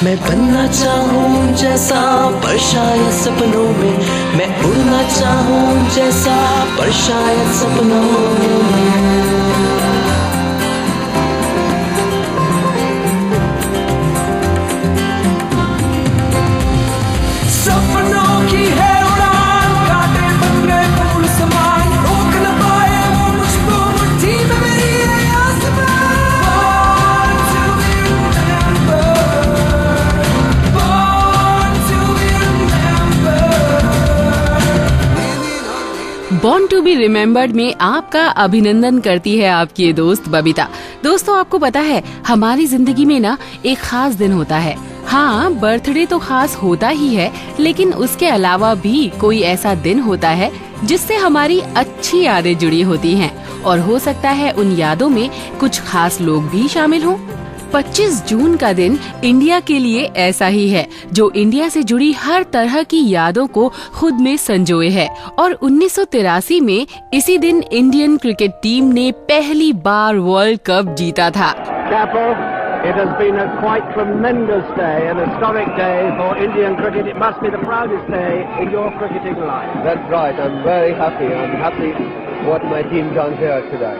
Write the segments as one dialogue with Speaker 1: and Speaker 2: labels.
Speaker 1: मैं बनना चाहूँ जैसा पर शायद सपनों में, मैं उड़ना चाहूँ जैसा पर शायद सपनों में।
Speaker 2: बॉर्न टू बी रिमेम्बर्ड में आपका अभिनंदन करती है आपकी ये दोस्त बबीता। दोस्तों, आपको पता है हमारी जिंदगी में ना एक खास दिन होता है। हाँ, बर्थडे तो खास होता ही है, लेकिन उसके अलावा भी कोई ऐसा दिन होता है जिससे हमारी अच्छी यादें जुड़ी होती हैं, और हो सकता है उन यादों में कुछ खास लोग भी शामिल हों। 25 जून का दिन इंडिया के लिए ऐसा ही है, जो इंडिया से जुड़ी हर तरह की यादों को खुद में संजोए है। और 1983 में इसी दिन इंडियन क्रिकेट टीम ने पहली बार वर्ल्ड कप जीता था।
Speaker 3: It has been a quite tremendous day, an historic day for Indian cricket. It must be the proudest day in your cricketing life.
Speaker 4: That's right. I'm very happy. I'm happy what my team done here today.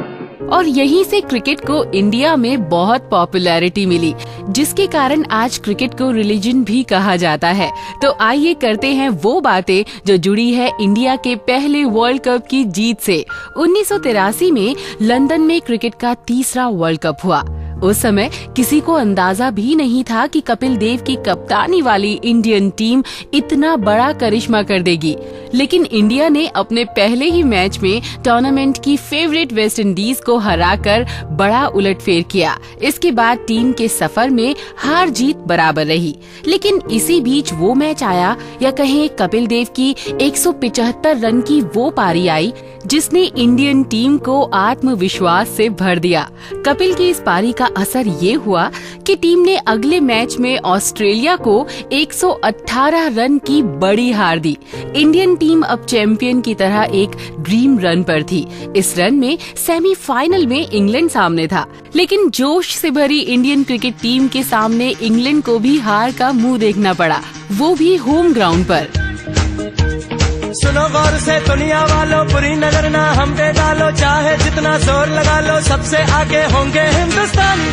Speaker 2: और यहीं से cricket को India में बहुत popularity मिली, जिसके कारण आज cricket को रिलीजन भी कहा जाता है। तो आइए करते हैं वो बातें जो जुड़ी है इंडिया के पहले वर्ल्ड कप की जीत से। 1983 में लंदन में क्रिकेट का तीसरा वर्ल्ड कप हुआ। उस समय किसी को अंदाजा भी नहीं था कि कपिल देव की कप्तानी वाली इंडियन टीम इतना बड़ा करिश्मा कर देगी। लेकिन इंडिया ने अपने पहले ही मैच में टूर्नामेंट की फेवरेट वेस्ट इंडीज को हराकर बड़ा उलटफेर किया। इसके बाद टीम के सफर में हार जीत बराबर रही। लेकिन इसी बीच वो मैच आया, या कहें कपिल देव की 175 रन की वो पारी आई जिसने इंडियन टीम को आत्मविश्वास से भर दिया। कपिल की इस पारी का असर ये हुआ कि टीम ने अगले मैच में ऑस्ट्रेलिया को 118 रन की बड़ी हार दी। इंडियन टीम अब चैंपियन की तरह एक ड्रीम रन पर थी। इस रन में सेमीफाइनल में इंग्लैंड सामने था, लेकिन जोश से भरी इंडियन क्रिकेट टीम के सामने इंग्लैंड को भी हार का मुंह देखना पड़ा, वो भी होम ग्राउंड पर।
Speaker 5: सुनो गौर से दुनिया वालों, बुरी नजर ना हम पे डालो, चाहे जितना जोर लगा लो, सबसे आगे होंगे हिंदुस्तानी।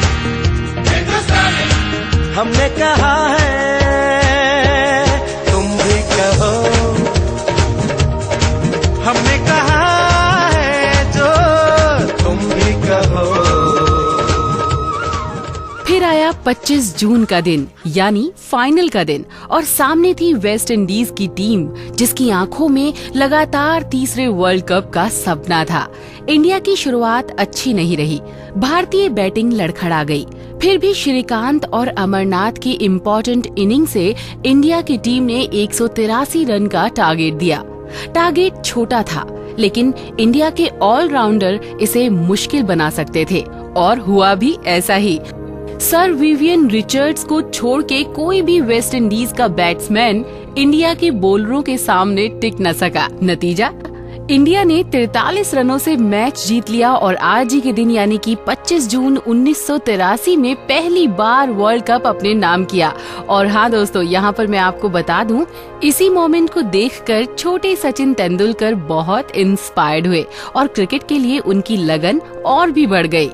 Speaker 5: हमने कहा है तुम भी कहो, हमने कहा है जो तुम भी कहो।
Speaker 2: फिर आया 25 जून का दिन, यानी फाइनल का दिन, और सामने थी वेस्ट इंडीज की टीम, जिसकी आंखों में लगातार तीसरे वर्ल्ड कप का सपना था। इंडिया की शुरुआत अच्छी नहीं रही, भारतीय बैटिंग लड़खड़ा गई। फिर भी श्रीकांत और अमरनाथ की इम्पोर्टेंट इनिंग से इंडिया की टीम ने 183 रन का टारगेट दिया। टारगेट छोटा था, लेकिन इंडिया के ऑलराउंडर इसे मुश्किल बना सकते थे, और हुआ भी ऐसा ही। सर विवियन रिचर्ड्स को छोड़ के कोई भी वेस्ट इंडीज का बैट्समैन इंडिया के बॉलरों के सामने टिक न सका। नतीजा, इंडिया ने 43 रनों से मैच जीत लिया और आज ही के दिन यानी कि 25 जून 1983 में पहली बार वर्ल्ड कप अपने नाम किया। और हाँ दोस्तों, यहाँ पर मैं आपको बता दूं, इसी मोमेंट को देखकर छोटे सचिन तेंदुलकर बहुत इंस्पायर्ड हुए और क्रिकेट के लिए उनकी लगन और भी बढ़ गई।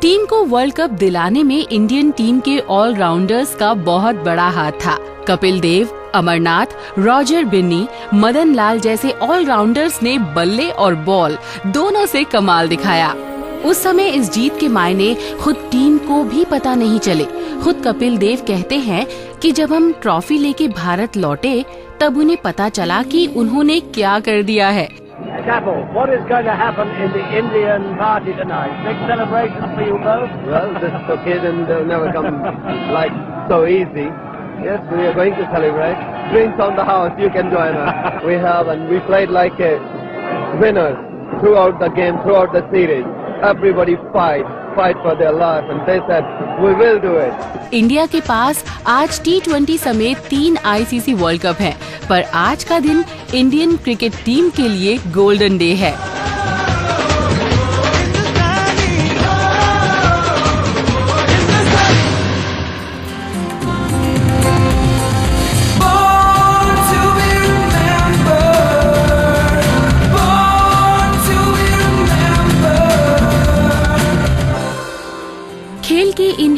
Speaker 2: टीम को वर्ल्ड कप दिलाने में इंडियन टीम के ऑलराउंडर्स का बहुत बड़ा हाथ था। कपिल देव, अमरनाथ, रॉजर बिन्नी, मदन लाल जैसे ऑलराउंडर्स ने बल्ले और बॉल दोनों से कमाल दिखाया। उस समय इस जीत के मायने खुद टीम को भी पता नहीं चले। खुद कपिल देव कहते हैं कि जब हम ट्रॉफी लेके भारत लौटे, तब उन्हें पता चला कि उन्होंने क्या कर दिया है।
Speaker 3: Capel, what is going to happen in the Indian party tonight? Big celebration for you both?
Speaker 4: Well, this occasion will never come like so easy. Yes, we are going to celebrate. Drinks on the house, you can join us. We have, and we played like winners throughout the game, throughout the series. Everybody fight for their life, and they said, we will do it.
Speaker 2: India के पास आज T20 समेत 3 ICC world cup है, पर आज का दिन Indian cricket team के लिए गोल्डन डे है।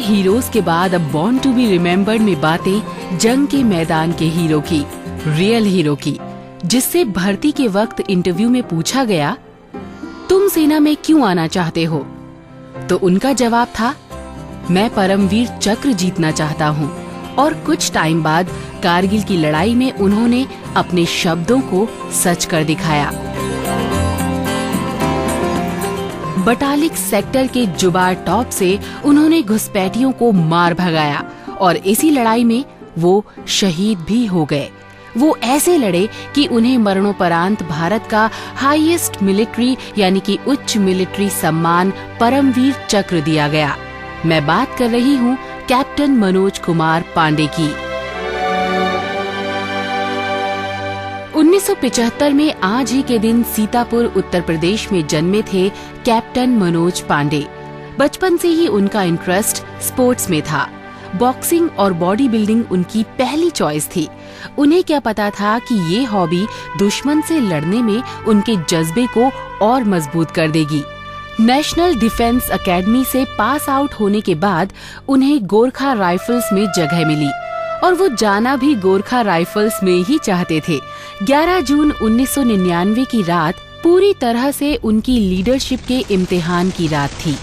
Speaker 2: हीरोज के बाद अब बॉर्न टू बी रिमेम्बर्ड में बातें जंग के मैदान के हीरो की, रियल हीरो की, जिससे भर्ती के वक्त इंटरव्यू में पूछा गया, तुम सेना में क्यों आना चाहते हो? तो उनका जवाब था, मैं परमवीर चक्र जीतना चाहता हूँ। और कुछ टाइम बाद कारगिल की लड़ाई में उन्होंने अपने शब्दों को सच कर दिखाया। बटालिक सेक्टर के जुबार टॉप से उन्होंने घुसपैठियों को मार भगाया और इसी लड़ाई में वो शहीद भी हो गए। वो ऐसे लड़े कि उन्हें मरणोपरांत भारत का हाईएस्ट मिलिट्री यानी कि उच्च मिलिट्री सम्मान परमवीर चक्र दिया गया। मैं बात कर रही हूँ कैप्टन मनोज कुमार पांडे की। 1975 में आज ही के दिन सीतापुर उत्तर प्रदेश में जन्मे थे कैप्टन मनोज पांडे। बचपन से ही उनका इंटरेस्ट स्पोर्ट्स में था। बॉक्सिंग और बॉडी बिल्डिंग उनकी पहली चॉइस थी। उन्हें क्या पता था कि ये हॉबी दुश्मन से लड़ने में उनके जज्बे को और मजबूत कर देगी। नेशनल डिफेंस एकेडमी से पास आउट होने के बाद उन्हें गोरखा राइफल्स में जगह मिली और वो जाना भी गोरखा राइफल्स में ही चाहते थे। 11 जून 1999 की रात पूरी तरह से उनकी लीडरशिप के इम्तिहान की रात थी,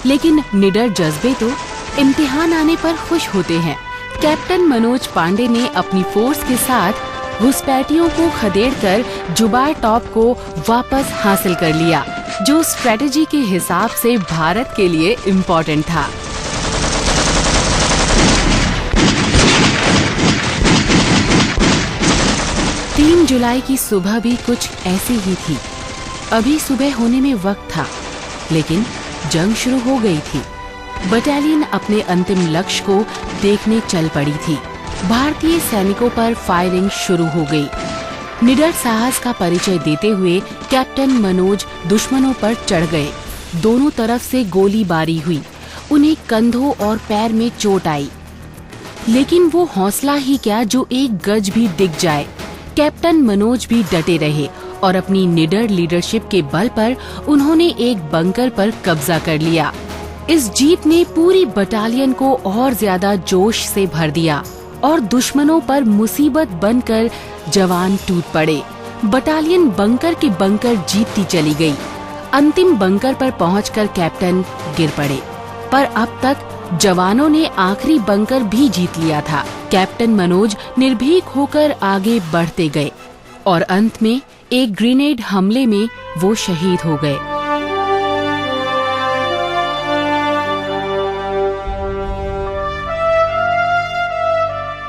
Speaker 2: लेकिन निडर जज्बे तो इम्तिहान आने पर खुश होते हैं। कैप्टन मनोज पांडे ने अपनी फोर्स के साथ घुसपैठियों को खदेड़कर जुबार टॉप को वापस हासिल कर लिया, जो स्ट्रेटजी के हिसाब से भारत के लिए इम्पोर्टेंट था। जुलाई की सुबह भी कुछ ऐसी ही थी। अभी सुबह होने में वक्त था, लेकिन जंग शुरू हो गई थी। बटालियन अपने अंतिम लक्ष्य को देखने चल पड़ी थी। भारतीय सैनिकों पर फायरिंग शुरू हो गई। निडर साहस का परिचय देते हुए कैप्टन मनोज दुश्मनों पर चढ़ गए। दोनों तरफ से गोलीबारी हुई। उन्हें कंधों और पैर में चोट आई, लेकिन वो हौसला ही क्या जो एक गज भी दिख जाए। कैप्टन मनोज भी डटे रहे और अपनी निडर लीडरशिप के बल पर उन्होंने एक बंकर पर कब्जा कर लिया। इस जीत ने पूरी बटालियन को और ज्यादा जोश से भर दिया और दुश्मनों पर मुसीबत बनकर जवान टूट पड़े। बटालियन बंकर के बंकर जीतती चली गई। अंतिम बंकर पर पहुंचकर कैप्टन गिर पड़े, पर अब तक जवानों ने आखिरी बंकर भी जीत लिया था। कैप्टन मनोज निर्भीक होकर आगे बढ़ते गए और अंत में एक ग्रेनेड हमले में वो शहीद हो गए।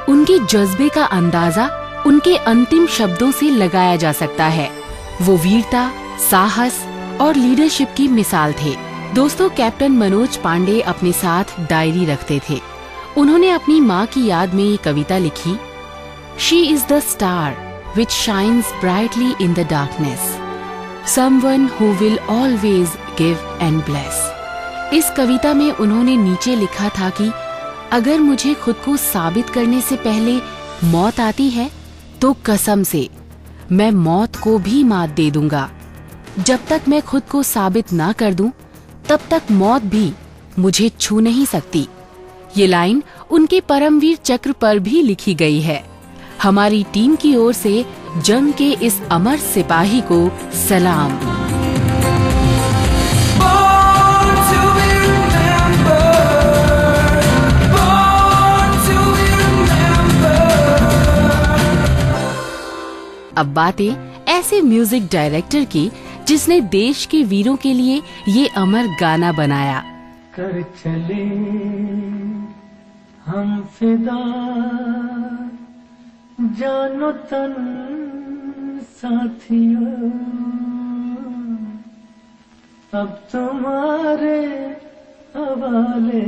Speaker 2: उनके जज्बे का अंदाजा उनके अंतिम शब्दों से लगाया जा सकता है। वो वीरता, साहस और लीडरशिप की मिसाल थे। दोस्तों, कैप्टन मनोज पांडे अपने साथ डायरी रखते थे। उन्होंने अपनी माँ की याद में ये कविता लिखी, she is the star which shines brightly in the darkness, someone who will always give and bless. इस कविता में उन्होंने नीचे लिखा था कि अगर मुझे खुद को साबित करने से पहले मौत आती है तो कसम से मैं मौत को भी मात दे दूंगा। जब तक मैं खुद को साबित ना कर दूं, तब तक मौत भी मुझे छू नहीं सकती। ये लाइन उनके परमवीर चक्र पर भी लिखी गई है। हमारी टीम की ओर से जंग के इस अमर सिपाही को सलाम। अब बातें ऐसे म्यूजिक डायरेक्टर की जिसने देश के वीरों के लिए ये अमर गाना बनाया।
Speaker 5: कर चले हम फिदा, जानो तन साथियों, अब तुम्हारे हवाले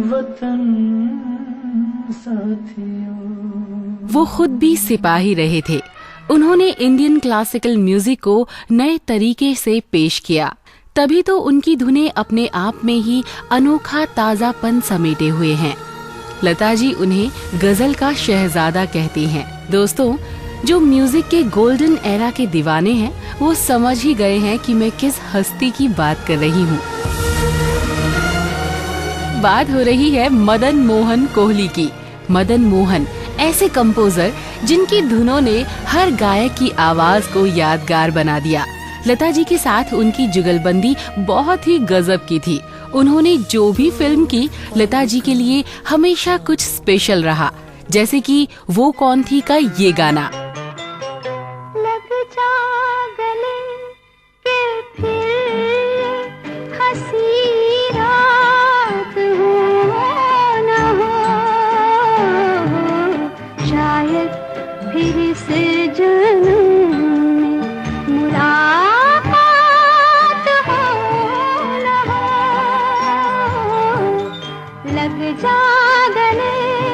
Speaker 5: वतन साथियों।
Speaker 2: वो खुद भी सिपाही रहे थे। उन्होंने इंडियन क्लासिकल म्यूजिक को नए तरीके से पेश किया, तभी तो उनकी धुनें अपने आप में ही अनोखा ताजापन समेटे हुए हैं। लता जी उन्हें गजल का शहजादा कहती हैं। दोस्तों, जो म्यूजिक के गोल्डन एरा के दीवाने हैं वो समझ ही गए हैं कि मैं किस हस्ती की बात कर रही हूँ। बात हो रही है मदन मोहन कोहली की। मदन मोहन ऐसे कंपोजर जिनकी धुनों ने हर गायक की आवाज को यादगार बना दिया। लता जी के साथ उनकी जुगलबंदी बहुत ही गजब की थी। उन्होंने जो भी फिल्म की, लता जी के लिए हमेशा कुछ स्पेशल रहा। जैसे कि वो कौन थी का ये गाना।
Speaker 6: लग जा गले के फिर हंसी रात हो न हो, शायद फिर से जन्म में मुलाकात हो न हो, लग जा गले।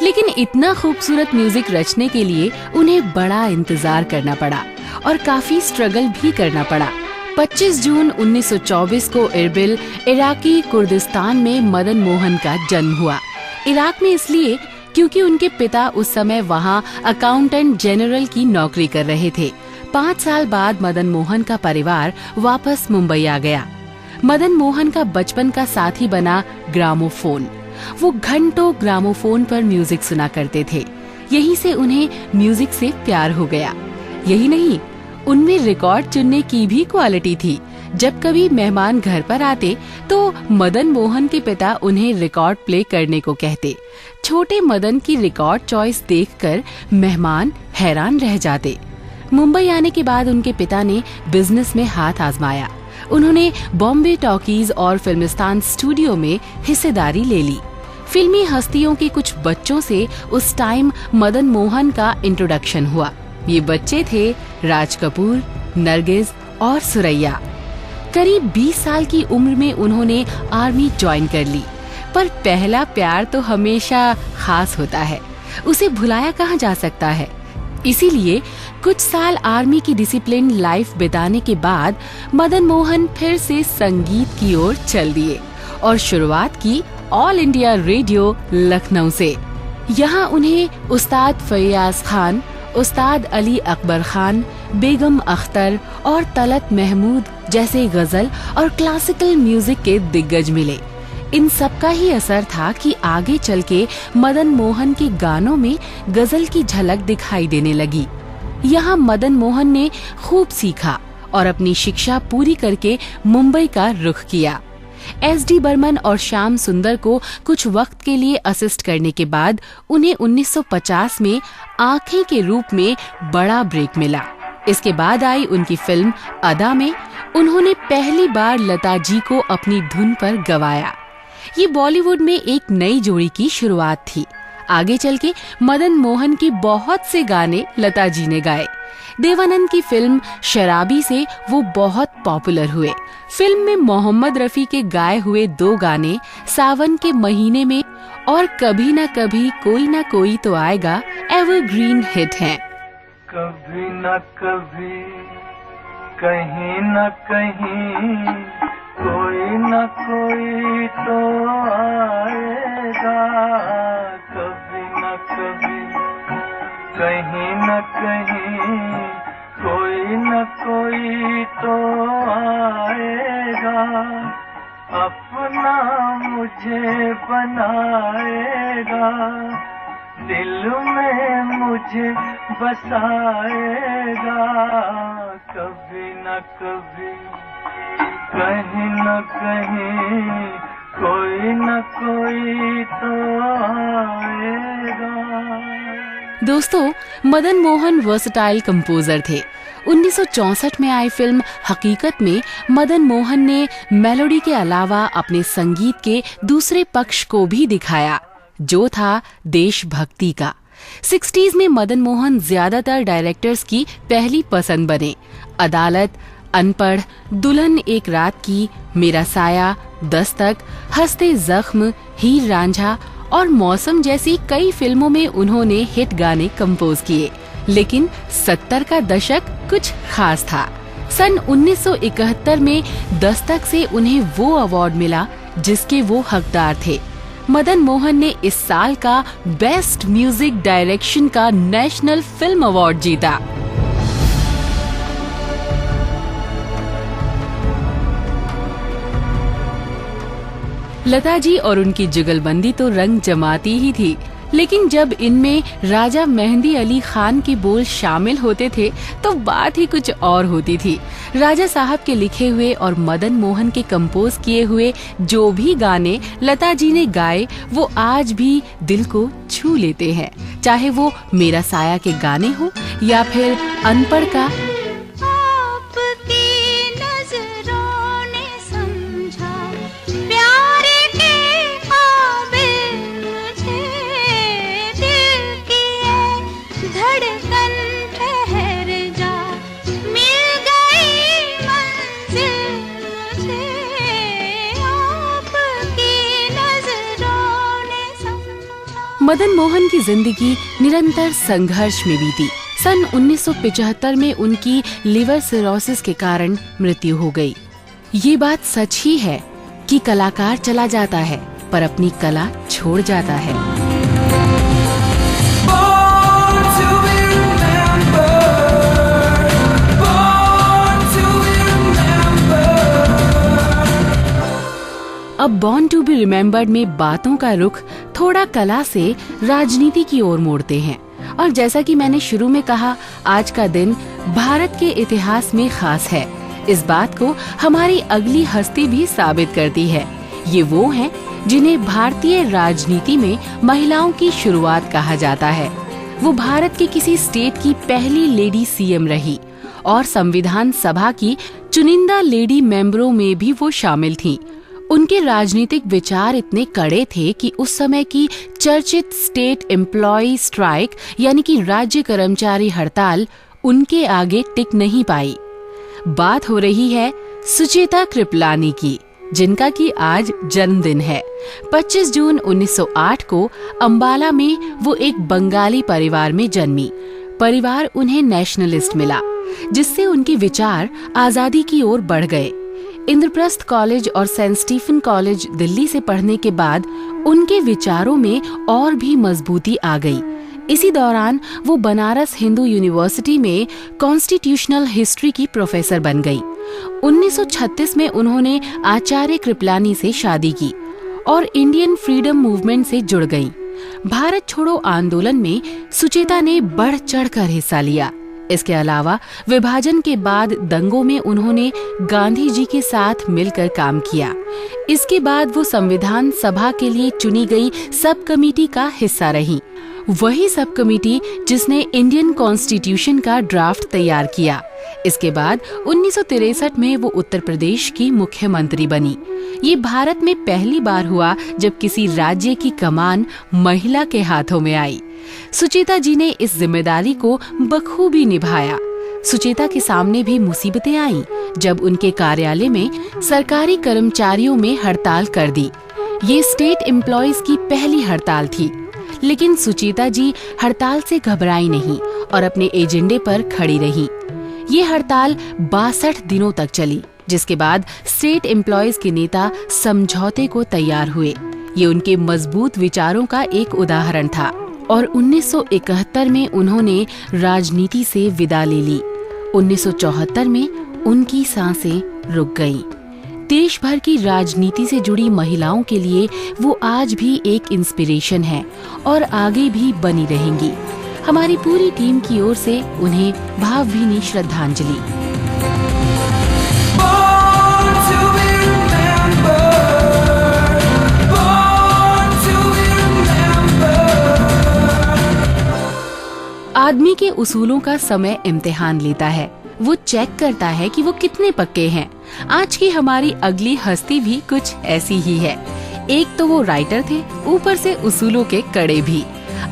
Speaker 2: लेकिन इतना खूबसूरत म्यूजिक रचने के लिए उन्हें बड़ा इंतजार करना पड़ा और काफी स्ट्रगल भी करना पड़ा। 25 जून 1924 को इरबिल, इराकी कुर्दिस्तान में मदन मोहन का जन्म हुआ। इराक में इसलिए क्योंकि उनके पिता उस समय वहाँ अकाउंटेंट जनरल की नौकरी कर रहे थे। 5 साल बाद मदन मोहन का परिवार वापस मुंबई आ गया। मदन मोहन का बचपन का साथी बना ग्रामोफोन। वो घंटों ग्रामोफोन पर म्यूजिक सुना करते थे। यहीं से उन्हें म्यूजिक से प्यार हो गया। यही नहीं, उनमें रिकॉर्ड चुनने की भी क्वालिटी थी। जब कभी मेहमान घर पर आते तो मदन मोहन के पिता उन्हें रिकॉर्ड प्ले करने को कहते। छोटे मदन की रिकॉर्ड चॉइस देखकर मेहमान हैरान रह जाते। मुंबई आने के बाद उनके पिता ने बिजनेस में हाथ आजमाया। उन्होंने बॉम्बे टॉकीज और फिल्मिस्तान स्टूडियो में हिस्सेदारी ले ली। फिल्मी हस्तियों के कुछ बच्चों से उस टाइम मदन मोहन का इंट्रोडक्शन हुआ। ये बच्चे थे राज कपूर, नरगिस और सुरैया। करीब 20 साल की उम्र में उन्होंने आर्मी ज्वाइन कर ली। पर पहला प्यार तो हमेशा खास होता है, उसे भुलाया कहाँ जा सकता है। इसीलिए कुछ साल आर्मी की डिसिप्लिन लाइफ बिताने के बाद मदन मोहन फिर से संगीत की ओर चल दिए और शुरुआत की ऑल इंडिया रेडियो लखनऊ से। यहाँ उन्हें उस्ताद फैयाज खान, उस्ताद अली अकबर खान, बेगम अख्तर और तलत महमूद जैसे गजल और क्लासिकल म्यूजिक के दिग्गज मिले। इन सब का ही असर था कि आगे चल के मदन मोहन के गानों में गजल की झलक दिखाई देने लगी। यहाँ मदन मोहन ने खूब सीखा और अपनी शिक्षा पूरी करके मुंबई का रुख किया। एस.डी. बर्मन और श्याम सुंदर को कुछ वक्त के लिए असिस्ट करने के बाद उन्हें 1950 में आंखें के रूप में बड़ा ब्रेक मिला। इसके बाद आई उनकी फिल्म अदा में उन्होंने पहली बार लता जी को अपनी धुन पर गवाया। ये बॉलीवुड में एक नई जोड़ी की शुरुआत थी। आगे चल के मदन मोहन के बहुत से गाने लता जी ने गाए। देवानंद की फिल्म शराबी से वो बहुत पॉपुलर हुए। फिल्म में मोहम्मद रफी के गाए हुए 2 गाने सावन के महीने में और कभी ना कभी कोई ना कोई तो आएगा एवरग्रीन हिट हैं।
Speaker 7: कभी न कभी कहीं न कहीं कोई न कोई तो आएगा, कभी न कभी कहीं न कहीं कोई न कोई तो आएगा, अपना मुझे बनाएगा, दिल में मुझे बसाएगा, कभी न कभी कहीं न कहीं कोई न कोई तो आएगा।
Speaker 2: दोस्तों, मदन मोहन वर्सटाइल कंपोजर थे। 1964 में आई फिल्म हकीकत में मदन मोहन ने मेलोडी के अलावा अपने संगीत के दूसरे पक्ष को भी दिखाया, जो था देशभक्ति का। 60s में मदन मोहन ज्यादातर डायरेक्टर्स की पहली पसंद बने। अदालत, अनपढ़, दुल्हन एक रात की, मेरा साया, दस्तक, हंसते जख्म, हीर रांझा और मौसम जैसी कई फिल्मों में उन्होंने हिट गाने कंपोज किए। लेकिन 70 का दशक कुछ खास था। सन 1971 में दस्तक से उन्हें वो अवार्ड मिला जिसके वो हकदार थे। मदन मोहन ने इस साल का बेस्ट म्यूजिक डायरेक्शन का नेशनल फिल्म अवार्ड जीता। लता जी और उनकी जुगलबंदी तो रंग जमाती ही थी, लेकिन जब इनमें राजा मेहंदी अली खान के बोल शामिल होते थे तो बात ही कुछ और होती थी। राजा साहब के लिखे हुए और मदन मोहन के कंपोज किए हुए जो भी गाने लता जी ने गाए वो आज भी दिल को छू लेते हैं, चाहे वो मेरा साया के गाने हो या फिर अनपढ़ का मदन मोहन की जिंदगी निरंतर संघर्ष में बीती। सन 1975 में उनकी लिवर सिरोसिस के कारण मृत्यु हो गई। ये बात सच ही है कि कलाकार चला जाता है पर अपनी कला छोड़ जाता है। अब बॉर्न टू बी रिमेम्बर्ड में बातों का रुख थोड़ा कला से राजनीति की ओर मोड़ते हैं। और जैसा कि मैंने शुरू में कहा, आज का दिन भारत के इतिहास में खास है। इस बात को हमारी अगली हस्ती भी साबित करती है। ये वो हैं जिन्हें भारतीय राजनीति में महिलाओं की शुरुआत कहा जाता है। वो भारत के किसी स्टेट की पहली लेडी सीएम रही और संविधान सभा की चुनिंदा लेडी मेंबरों में भी वो शामिल थीं। उनके राजनीतिक विचार इतने कड़े थे कि उस समय की चर्चित स्टेट एम्प्लॉय स्ट्राइक यानी कि राज्य कर्मचारी हड़ताल उनके आगे टिक नहीं पाई। बात हो रही है सुचेता कृपलानी की, जिनका कि आज जन्मदिन है। 25 जून 1908 को अंबाला में वो एक बंगाली परिवार में जन्मी। परिवार उन्हें नेशनलिस्ट मिला, जिससे उनके विचार आजादी की ओर बढ़ गए। इंद्रप्रस्थ कॉलेज और सेंट स्टीफन कॉलेज दिल्ली से पढ़ने के बाद उनके विचारों में और भी मजबूती आ गई। इसी दौरान वो बनारस हिंदू यूनिवर्सिटी में कॉन्स्टिट्यूशनल हिस्ट्री की प्रोफेसर बन गई। 1936 में उन्होंने आचार्य कृपलानी से शादी की और इंडियन फ्रीडम मूवमेंट से जुड़ गईं। भारत छोड़ो आंदोलन में सुचेता ने बढ़ चढ़कर हिस्सा लिया। इसके अलावा विभाजन के बाद दंगों में उन्होंने गांधी जी के साथ मिलकर काम किया। इसके बाद वो संविधान सभा के लिए चुनी गई सब कमेटी का हिस्सा रही, वही सब कमेटी जिसने इंडियन कॉन्स्टिट्यूशन का ड्राफ्ट तैयार किया। इसके बाद 1963 में वो उत्तर प्रदेश की मुख्यमंत्री बनी। ये भारत में पहली बार हुआ जब किसी राज्य की कमान महिला के हाथों में आई। सुचेता जी ने इस जिम्मेदारी को बखूबी निभाया। सुचेता के सामने भी मुसीबतें आईं जब उनके कार्यालय में सरकारी कर्मचारियों में हड़ताल कर दी। ये स्टेट एम्प्लॉयज की पहली हड़ताल थी, लेकिन सुचेता जी हड़ताल से घबराई नहीं और अपने एजेंडे पर खड़ी रही। ये हड़ताल 62 दिनों तक चली, जिसके बाद स्टेट एम्प्लॉयज के नेता समझौते को तैयार हुए। ये उनके मजबूत विचारों का एक उदाहरण था और 1971 में उन्होंने राजनीति से विदा ले ली। 1974 में उनकी सांसें रुक गईं। देश भर की राजनीति से जुड़ी महिलाओं के लिए वो आज भी एक इंस्पिरेशन है और आगे भी बनी रहेंगी। हमारी पूरी टीम की ओर से उन्हें भावभीनी श्रद्धांजलि। आदमी के उसूलों का समय इम्तिहान लेता है। वो चेक करता है कि वो कितने पक्के हैं। आज की हमारी अगली हस्ती भी कुछ ऐसी ही है। एक तो वो राइटर थे, ऊपर से उसूलों के कड़े भी।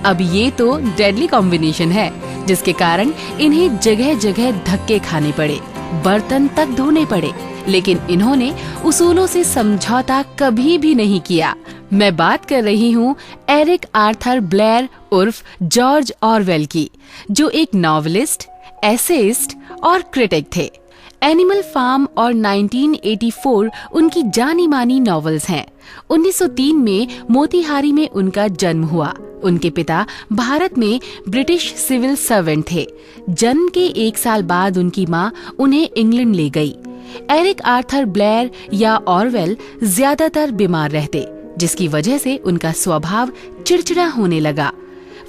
Speaker 2: अब ये तो डेडली कॉम्बिनेशन है, जिसके कारण इन्हें जगह जगह धक्के खाने पड़े, बर्तन तक धोने पड़े, लेकिन इन्होंने उसूलों से समझौता कभी भी नहीं किया। मैं बात कर रही हूँ एरिक आर्थर ब्लेयर उर्फ जॉर्ज ऑरवेल की, जो एक नॉवेलिस्ट, एसेइस्ट और क्रिटिक थे। एनिमल फार्म और 1984 उनकी जानी मानी नॉवेल्स हैं। 1903 में मोतीहारी में उनका जन्म हुआ। उनके पिता भारत में ब्रिटिश सिविल सर्वेंट थे। जन्म के 1 साल बाद उनकी माँ उन्हें इंग्लैंड ले गई। एरिक आर्थर ब्लेयर या ऑरवेल ज्यादातर बीमार रहते, जिसकी वजह से उनका स्वभाव चिड़चिड़ा होने लगा।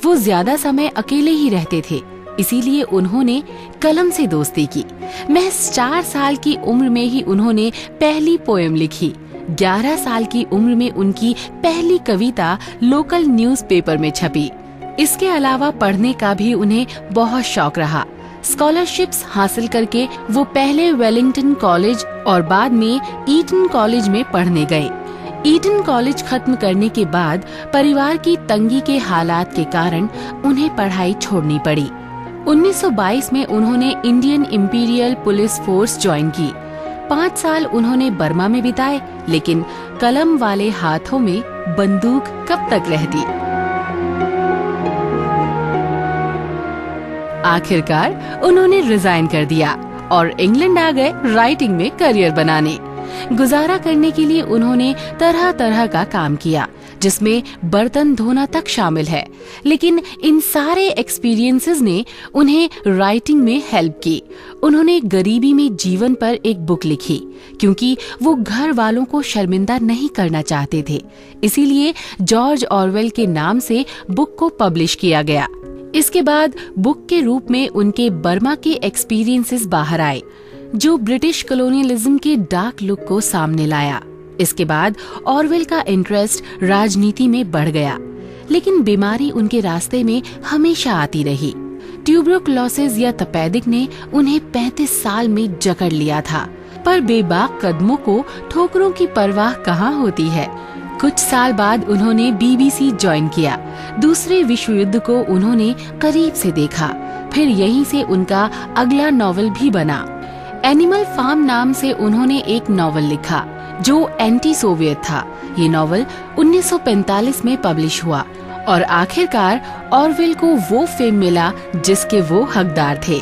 Speaker 2: वो ज्यादा समय अकेले ही रहते थे, इसीलिए उन्होंने कलम से दोस्ती की। महज 4 साल की उम्र में ही उन्होंने पहली पोएम लिखी। 11 साल की उम्र में उनकी पहली कविता लोकल न्यूज़पेपर में छपी। इसके अलावा पढ़ने का भी उन्हें बहुत शौक रहा। स्कॉलरशिप्स हासिल करके वो पहले वेलिंगटन कॉलेज और बाद में ईटन कॉलेज में पढ़ने गए। ईटन कॉलेज खत्म करने के बाद परिवार की तंगी के हालात के कारण उन्हें पढ़ाई छोड़नी पड़ी। 1922 में उन्होंने Indian imperial police force join की। 5 साल उन्होंने बर्मा में बिताए, लेकिन कलम वाले हाथों में बंदूक कब तक रहती। आखिरकार उन्होंने रिजाइन कर दिया और इंग्लैंड आ गए राइटिंग में करियर बनाने। गुजारा करने के लिए उन्होंने तरह तरह का काम किया, जिसमें बर्तन धोना तक शामिल है। लेकिन इन सारे एक्सपीरियंसेस ने उन्हें राइटिंग में हेल्प की। उन्होंने गरीबी में जीवन पर एक बुक लिखी, क्योंकि वो घर वालों को शर्मिंदा नहीं करना चाहते थे। इसीलिए जॉर्ज ऑरवेल के नाम से बुक को पब्लिश किया गया। इसके बाद बुक के रूप में उनके बर्मा के एक्सपीरियंसेस बाहर आए, जो ब्रिटिश कॉलोनियलिज्म के डार्क लुक को सामने लाया। इसके बाद ऑरवेल का इंटरेस्ट राजनीति में बढ़ गया, लेकिन बीमारी उनके रास्ते में हमेशा आती रही। ट्यूबरकुलोसिस या तपेदिक ने उन्हें 35 साल में जकड़ लिया था, पर बेबाक कदमों को ठोकरों की परवाह कहाँ होती है। कुछ साल बाद उन्होंने BBC ज्वाइन किया। दूसरे विश्व युद्ध को उन्होंने करीब से देखा। फिर यहीं से उनका अगला नॉवेल भी बना। एनिमल फार्म नाम से उन्होंने एक नॉवेल लिखा, जो एंटी सोवियत था। ये नॉवेल 1945 में पब्लिश हुआ और आखिरकार ऑरवेल को वो फेम मिला जिसके वो हकदार थे।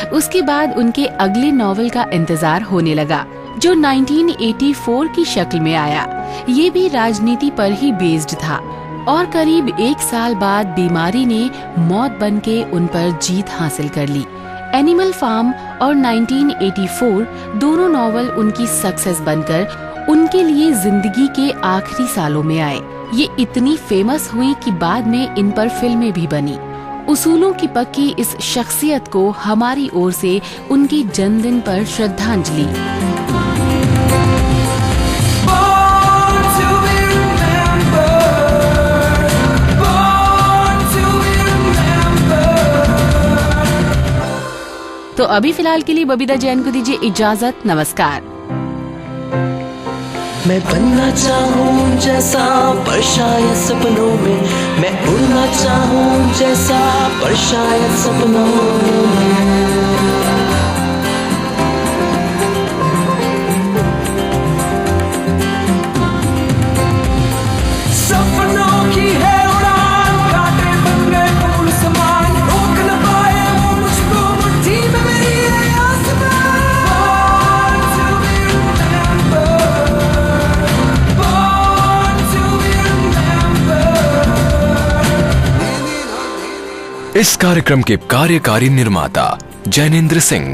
Speaker 2: उसके बाद उनके अगले नॉवेल का इंतजार होने लगा, जो 1984 की शक्ल में आया। ये भी राजनीति पर ही बेस्ड था और करीब 1 साल बाद बीमारी ने मौत बनके उन पर जीत हासिल कर ली। एनिमल फार्म और 1984 दोनों नॉवेल उनकी सक्सेस बनकर उनके लिए जिंदगी के आखिरी सालों में आए। ये इतनी फेमस हुई कि बाद में इन पर फिल्में भी बनी। उसूलों की पक्की इस शख्सियत को हमारी ओर से उनके जन्मदिन पर श्रद्धांजलि। तो अभी फिलहाल के लिए बबीता जैन को दीजिए इजाजत। नमस्कार।
Speaker 1: मैं बनना चाहूँ जैसा पर शायद सपनों में, मैं उड़ना चाहूँ जैसा पर शायद सपनों में।
Speaker 5: सपनों की है उड़ान, कांटे बन गए फूल समान, रोक न पाए वो मुझको मुट्ठी में मेरी है आसमान।
Speaker 8: इस कार्यक्रम के कार्यकारी निर्माता जैनेंद्र सिंह।